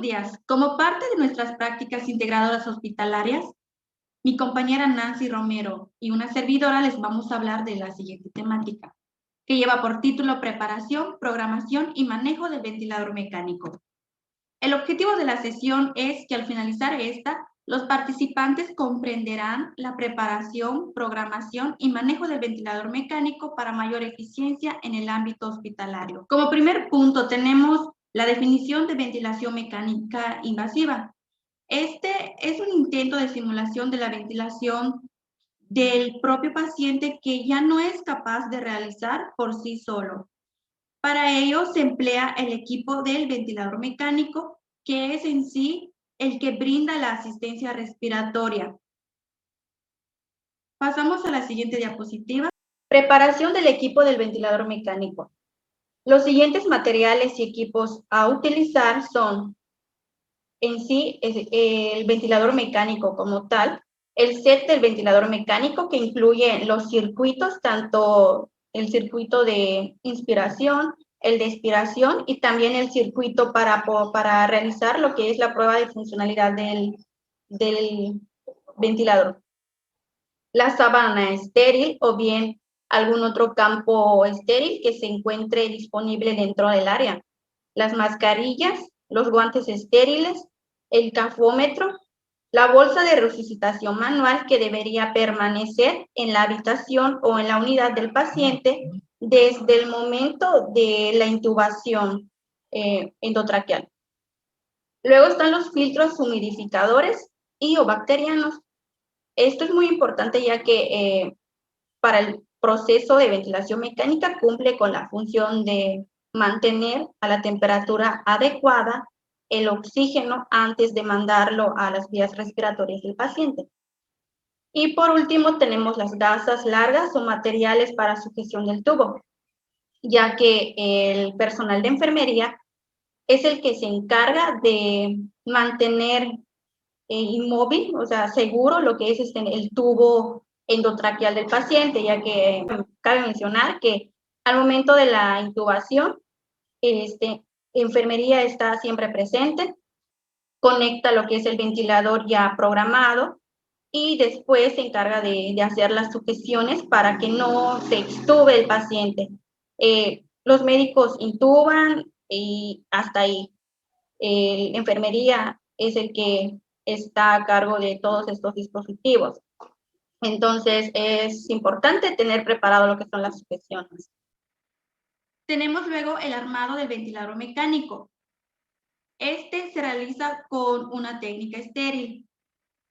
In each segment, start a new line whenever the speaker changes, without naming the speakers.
días. Como parte de nuestras prácticas integradoras hospitalarias, mi compañera Nancy Romero y una servidora les vamos a hablar de la siguiente temática, que lleva por título Preparación, Programación y Manejo del Ventilador Mecánico. El objetivo de la sesión es que al finalizar esta, los participantes comprenderán la preparación, programación y manejo del ventilador mecánico para mayor eficiencia en el ámbito hospitalario. Como primer punto tenemos la definición de ventilación mecánica invasiva. Este es un intento de simulación de la ventilación del propio paciente que ya no es capaz de realizar por sí solo. Para ello se emplea el equipo del ventilador mecánico, que es en sí el que brinda la asistencia respiratoria. Pasamos a la siguiente diapositiva. Preparación del equipo del ventilador mecánico. Los siguientes materiales y equipos a utilizar son en sí el ventilador mecánico como tal, el set del ventilador mecánico que incluye los circuitos, tanto el circuito de inspiración, el de expiración y también el circuito para realizar lo que es la prueba de funcionalidad del ventilador. La sábana estéril o bien algún otro campo estéril que se encuentre disponible dentro del área. Las mascarillas, los guantes estériles, el cafómetro, la bolsa de resucitación manual que debería permanecer en la habitación o en la unidad del paciente desde el momento de la intubación endotraqueal. Luego están los filtros humidificadores y o bacterianos. Esto es muy importante ya que para el proceso de ventilación mecánica cumple con la función de mantener a la temperatura adecuada el oxígeno antes de mandarlo a las vías respiratorias del paciente. Y por último tenemos las gasas largas o materiales para sujeción del tubo, ya que el personal de enfermería es el que se encarga de mantener inmóvil, o sea, seguro lo que es el tubo endotraqueal del paciente, ya que cabe mencionar que al momento de la intubación, enfermería está siempre presente, conecta lo que es el ventilador ya programado y después se encarga de hacer las sujeciones para que no se extube el paciente. Los médicos intuban y hasta ahí. Enfermería es el que está a cargo de todos estos dispositivos. Entonces, es importante tener preparado lo que son las sujeciones. Tenemos luego el armado del ventilador mecánico. Este se realiza con una técnica estéril.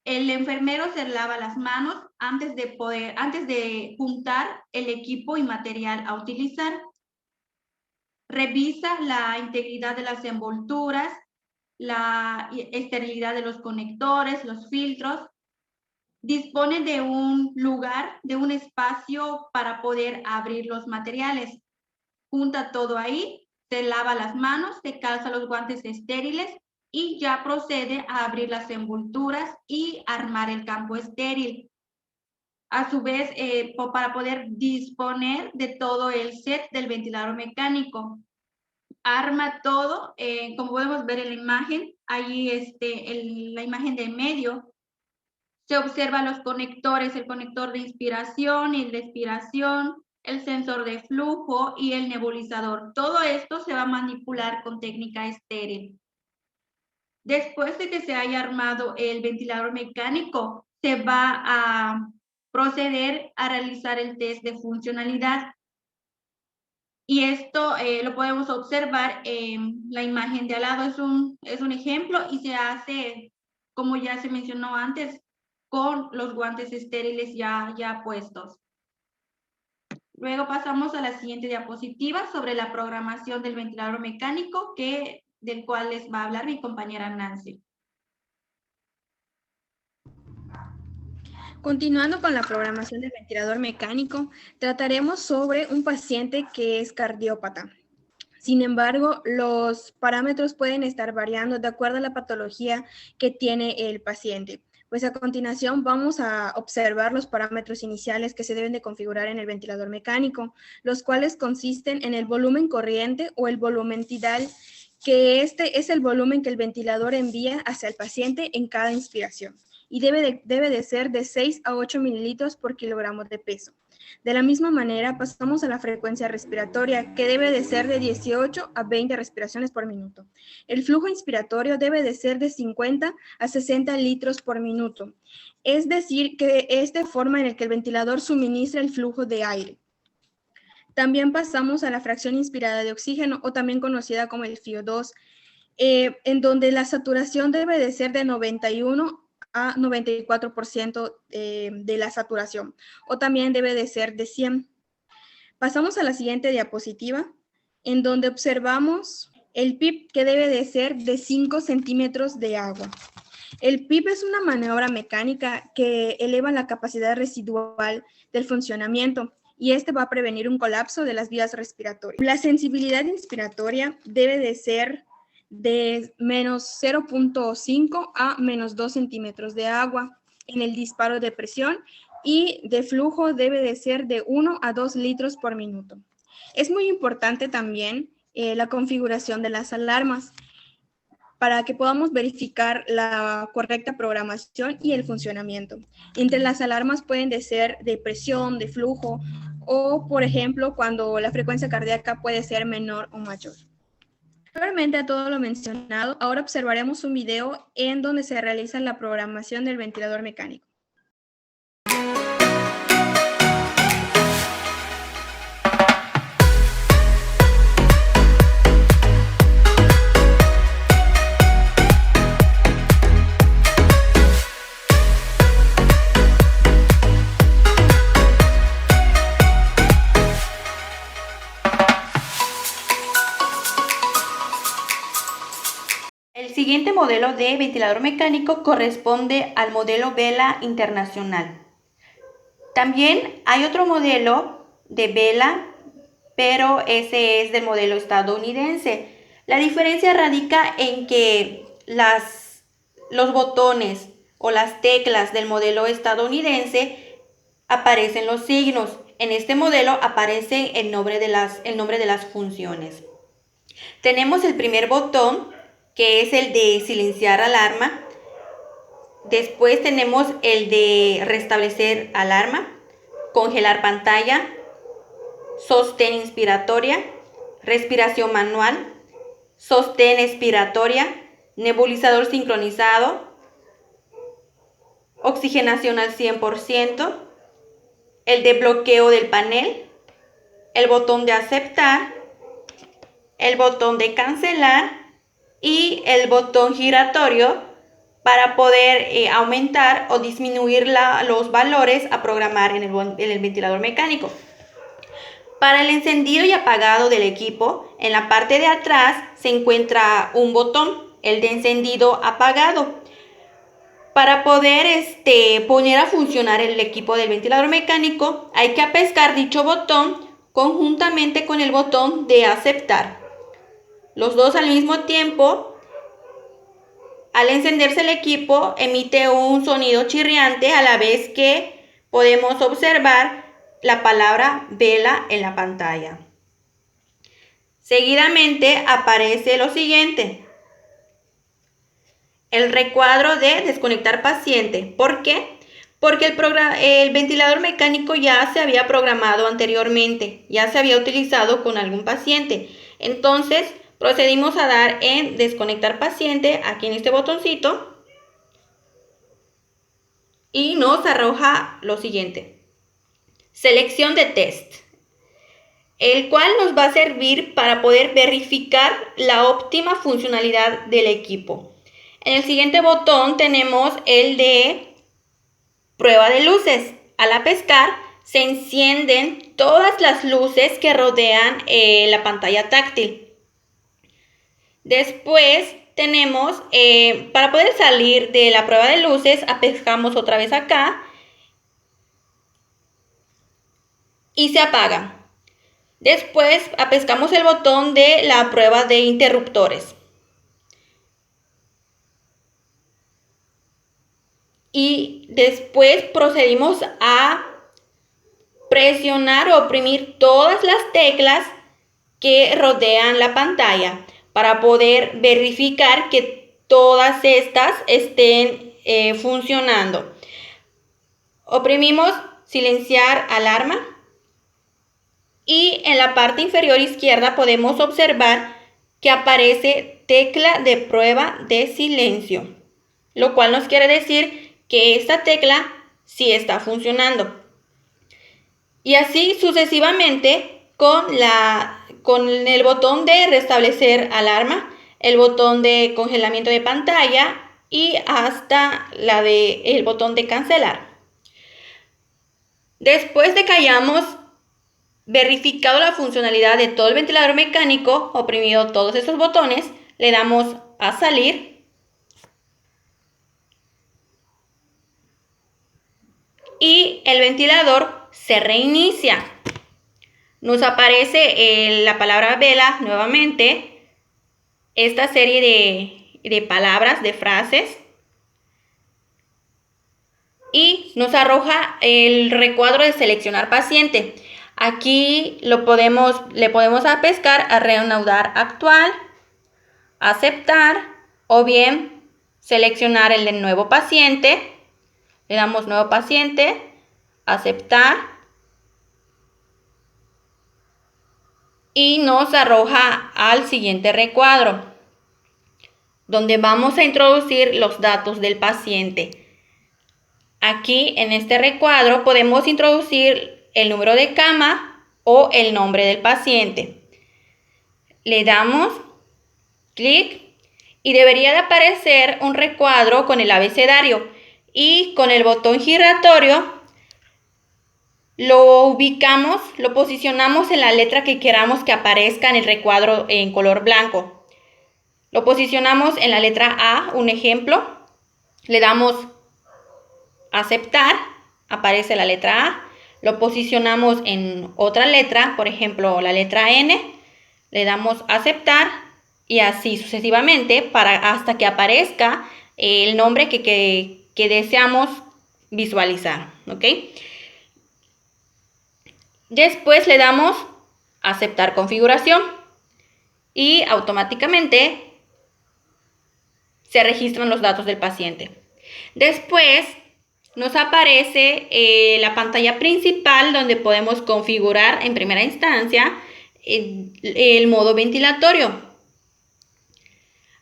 El enfermero se lava las manos antes de juntar el equipo y material a utilizar. Revisa la integridad de las envolturas, la esterilidad de los conectores, los filtros. Dispone de un lugar, de un espacio para poder abrir los materiales. Junta todo ahí, se lava las manos, se calza los guantes estériles y ya procede a abrir las envolturas y armar el campo estéril. A su vez, para poder disponer de todo el set del ventilador mecánico. Arma todo, como podemos ver en la imagen, ahí en la imagen de medio, se observan los conectores, el conector de inspiración y de expiración, el sensor de flujo y el nebulizador. Todo esto se va a manipular con técnica estéril. Después de que se haya armado el ventilador mecánico, se va a proceder a realizar el test de funcionalidad. Y esto lo podemos observar en la imagen de al lado, es un ejemplo y se hace, como ya se mencionó antes, con los guantes estériles ya puestos. Luego pasamos a la siguiente diapositiva sobre la programación del ventilador mecánico, del cual les va a hablar mi compañera Nancy.
Continuando con la programación del ventilador mecánico, trataremos sobre un paciente que es cardiópata. Sin embargo, los parámetros pueden estar variando de acuerdo a la patología que tiene el paciente. Pues a continuación vamos a observar los parámetros iniciales que se deben de configurar en el ventilador mecánico, los cuales consisten en el volumen corriente o el volumen tidal que este es el volumen que el ventilador envía hacia el paciente en cada inspiración y debe de ser de 6 a 8 mililitros por kilogramo de peso. De la misma manera, pasamos a la frecuencia respiratoria, que debe de ser de 18 a 20 respiraciones por minuto. El flujo inspiratorio debe de ser de 50 a 60 litros por minuto, es decir, que es de forma en la que el ventilador suministra el flujo de aire. También pasamos a la fracción inspirada de oxígeno, o también conocida como el FiO2, en donde la saturación debe de ser de 91 a 94% de la saturación, o también debe de ser de 100. Pasamos a la siguiente diapositiva, en donde observamos el PIP, que debe de ser de 5 centímetros de agua. El PIP es una maniobra mecánica que eleva la capacidad residual del funcionamiento y este va a prevenir un colapso de las vías respiratorias. La sensibilidad inspiratoria debe de ser de menos 0.5 a menos 2 centímetros de agua en el disparo de presión, y de flujo debe de ser de 1 a 2 litros por minuto. Es muy importante también la configuración de las alarmas para que podamos verificar la correcta programación y el funcionamiento. Entre las alarmas pueden ser de presión, de flujo, o por ejemplo, cuando la frecuencia cardíaca puede ser menor o mayor. Anteriormente a todo lo mencionado, ahora observaremos un video en donde se realiza la programación del ventilador mecánico.
El siguiente modelo de ventilador mecánico corresponde al modelo Vela Internacional. También hay otro modelo de Vela, pero ese es del modelo estadounidense. La diferencia radica en que los botones o las teclas del modelo estadounidense aparecen los signos. En este modelo aparece el nombre de las funciones. Tenemos el primer botón, que es el de silenciar alarma. Después tenemos el de restablecer alarma, congelar pantalla, sostén inspiratoria, respiración manual, sostén expiratoria, nebulizador sincronizado, oxigenación al 100%, el de bloqueo del panel, el botón de aceptar, el botón de cancelar y el botón giratorio para poder aumentar o disminuir los valores a programar en el ventilador mecánico. Para el encendido y apagado del equipo, en la parte de atrás se encuentra un botón, el de encendido apagado. Para poder poner a funcionar el equipo del ventilador mecánico, hay que apescar dicho botón conjuntamente con el botón de aceptar. Los dos al mismo tiempo. Al encenderse el equipo, emite un sonido chirriante a la vez que podemos observar la palabra vela en la pantalla. Seguidamente aparece lo siguiente: el recuadro de desconectar paciente. ¿Por qué? Porque el ventilador mecánico ya se había programado anteriormente, ya se había utilizado con algún paciente. Entonces, procedimos a dar en desconectar paciente, aquí en este botoncito, y nos arroja lo siguiente: selección de test, el cual nos va a servir para poder verificar la óptima funcionalidad del equipo. En el siguiente botón tenemos el de prueba de luces. Al apescar se encienden todas las luces que rodean la pantalla táctil. Después tenemos, para poder salir de la prueba de luces, apescamos otra vez acá y se apaga. Después apescamos el botón de la prueba de interruptores. Y después procedimos a presionar o oprimir todas las teclas que rodean la pantalla para poder verificar que todas estas estén funcionando. Oprimimos silenciar alarma y en la parte inferior izquierda podemos observar que aparece tecla de prueba de silencio, lo cual nos quiere decir que esta tecla sí está funcionando. Y así sucesivamente con el botón de restablecer alarma, el botón de congelamiento de pantalla y hasta el botón de cancelar. Después de que hayamos verificado la funcionalidad de todo el ventilador mecánico, oprimido todos esos botones, le damos a salir y el ventilador se reinicia. Nos aparece la palabra vela nuevamente, esta serie de palabras, de frases, y nos arroja el recuadro de seleccionar paciente. Aquí le podemos pescar a reanudar actual, aceptar o bien seleccionar el de nuevo paciente. Le damos nuevo paciente, aceptar y nos arroja al siguiente recuadro donde vamos a introducir los datos del paciente. Aquí en este recuadro podemos introducir el número de cama o el nombre del paciente. Le damos clic y debería de aparecer un recuadro con el abecedario y con el botón giratorio lo ubicamos, lo posicionamos en la letra que queramos que aparezca en el recuadro en color blanco. Lo posicionamos en la letra A, un ejemplo, le damos aceptar, aparece la letra A. Lo posicionamos en otra letra, por ejemplo, la letra N, le damos aceptar y así sucesivamente hasta que aparezca el nombre que deseamos visualizar, ¿ok? Después le damos aceptar configuración y automáticamente se registran los datos del paciente. Después nos aparece la pantalla principal donde podemos configurar en primera instancia el modo ventilatorio.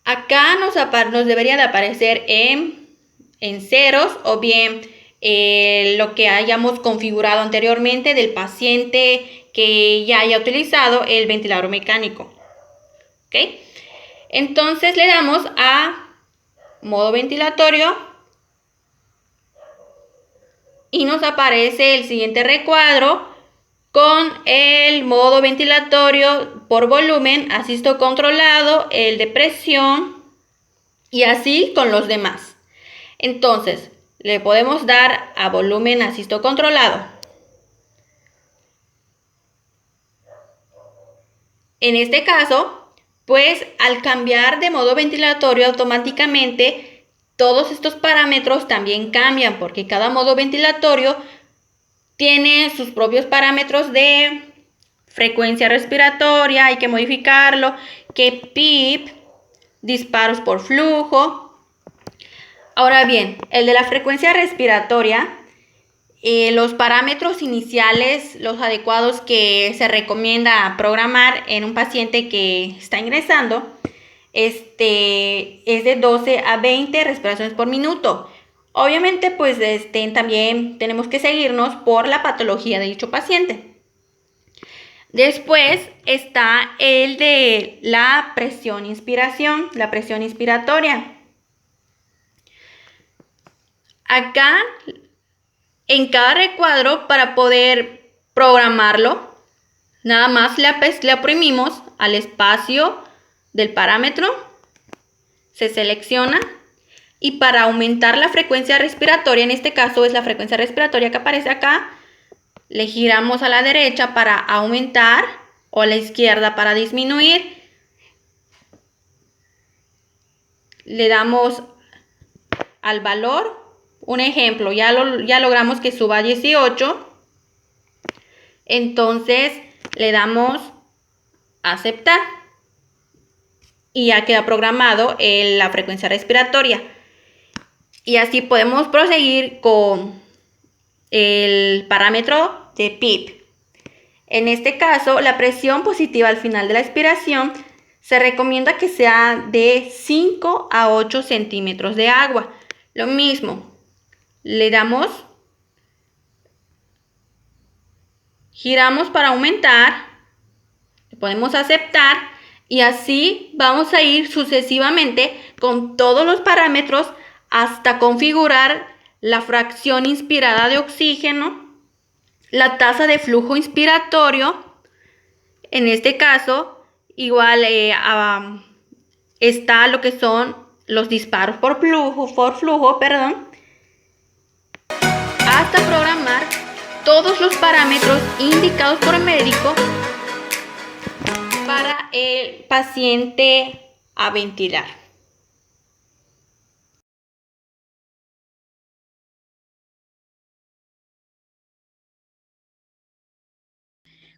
Acá nos debería de aparecer en ceros o bien lo que hayamos configurado anteriormente del paciente que ya haya utilizado el ventilador mecánico. ¿Ok? Entonces le damos a modo ventilatorio y nos aparece el siguiente recuadro con el modo ventilatorio por volumen, asisto controlado, el de presión y así con los demás. Entonces, le podemos dar a volumen asisto controlado. En este caso, pues al cambiar de modo ventilatorio automáticamente todos estos parámetros también cambian porque cada modo ventilatorio tiene sus propios parámetros de frecuencia respiratoria, hay que modificarlo, que PIP, disparos por flujo. Ahora bien, el de la frecuencia respiratoria, los parámetros iniciales, los adecuados que se recomienda programar en un paciente que está ingresando, es de 12 a 20 respiraciones por minuto. Obviamente, pues también tenemos que seguirnos por la patología de dicho paciente. Después está el de la presión inspiración, la presión inspiratoria. Acá, en cada recuadro, para poder programarlo, nada más le oprimimos al espacio del parámetro, se selecciona y para aumentar la frecuencia respiratoria, en este caso es la frecuencia respiratoria que aparece acá, le giramos a la derecha para aumentar o a la izquierda para disminuir. Le damos al valor, un ejemplo, ya logramos que suba a 18, entonces le damos a aceptar. y ya queda programado la frecuencia respiratoria. Y así podemos proseguir con el parámetro de PIP. En este caso, la presión positiva al final de la expiración se recomienda que sea de 5 a 8 centímetros de agua. Lo mismo, le damos, giramos para aumentar, le podemos aceptar y así vamos a ir sucesivamente con todos los parámetros hasta configurar la fracción inspirada de oxígeno, la tasa de flujo inspiratorio. En este caso, igual está lo que son los disparos por flujo, hasta programar todos los parámetros indicados por el médico para el paciente a ventilar.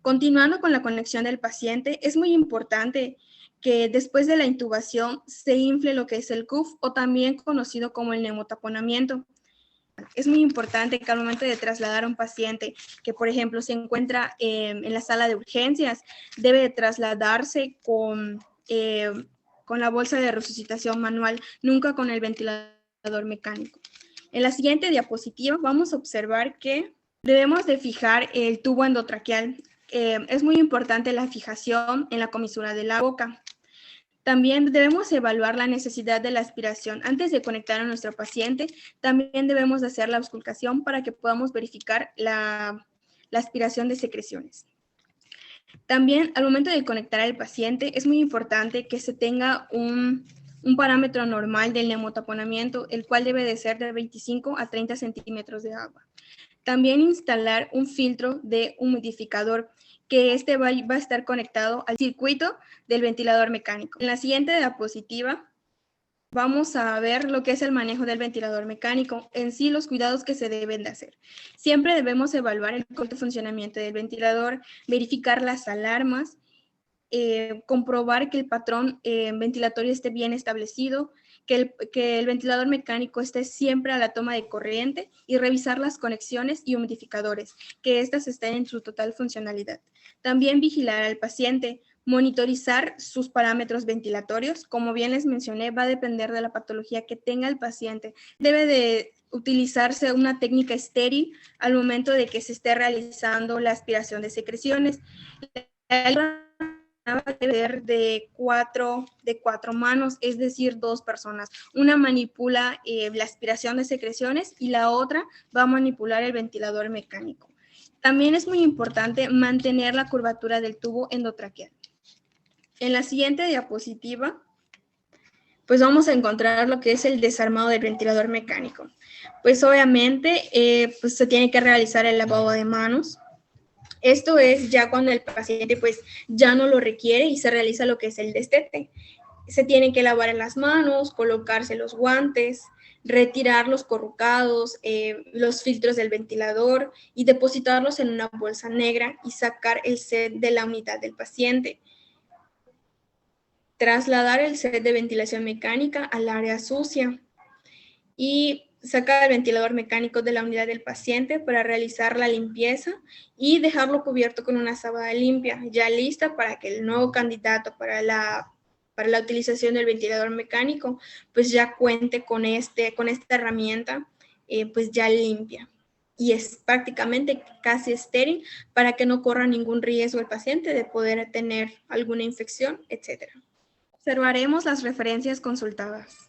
Continuando con la conexión del paciente, es muy importante que después de la intubación se infle lo que es el CUF o también conocido como el neumotaponamiento. Es muy importante que al momento de trasladar a un paciente que, por ejemplo, se encuentra en la sala de urgencias, debe de trasladarse con la bolsa de resucitación manual, nunca con el ventilador mecánico. En la siguiente diapositiva vamos a observar que debemos de fijar el tubo endotraqueal. Es muy importante la fijación en la comisura de la boca. También debemos evaluar la necesidad de la aspiración. Antes de conectar a nuestro paciente, también debemos de hacer la auscultación para que podamos verificar la aspiración de secreciones. También al momento de conectar al paciente es muy importante que se tenga un parámetro normal del neumotaponamiento, el cual debe de ser de 25 a 30 centímetros de agua. También instalar un filtro de humidificador, que va a estar conectado al circuito del ventilador mecánico. En la siguiente diapositiva vamos a ver lo que es el manejo del ventilador mecánico, en sí los cuidados que se deben de hacer. Siempre debemos evaluar el correcto funcionamiento del ventilador, verificar las alarmas, comprobar que el patrón ventilatorio esté bien establecido, que el ventilador mecánico esté siempre a la toma de corriente y revisar las conexiones y humidificadores, que éstas estén en su total funcionalidad. También vigilar al paciente, monitorizar sus parámetros ventilatorios. Como bien les mencioné, va a depender de la patología que tenga el paciente. Debe de utilizarse una técnica estéril al momento de que se esté realizando la aspiración de secreciones. Debe ser de cuatro manos, es decir, 2 personas. Una manipula la aspiración de secreciones y la otra va a manipular el ventilador mecánico. También es muy importante mantener la curvatura del tubo endotraqueal. En la siguiente diapositiva, pues vamos a encontrar lo que es el desarmado del ventilador mecánico. Pues obviamente pues se tiene que realizar el lavado de manos. Esto es ya cuando el paciente pues ya no lo requiere y se realiza lo que es el destete. Se tienen que lavar las manos, colocarse los guantes, retirar los corrucados, los filtros del ventilador y depositarlos en una bolsa negra y sacar el set de la unidad del paciente. Trasladar el set de ventilación mecánica al área sucia y sacar el ventilador mecánico de la unidad del paciente para realizar la limpieza y dejarlo cubierto con una sábana limpia, ya lista para que el nuevo candidato para la utilización del ventilador mecánico pues ya cuente con esta herramienta pues ya limpia. Y es prácticamente casi estéril para que no corra ningún riesgo el paciente de poder tener alguna infección, etc. Observaremos las referencias consultadas.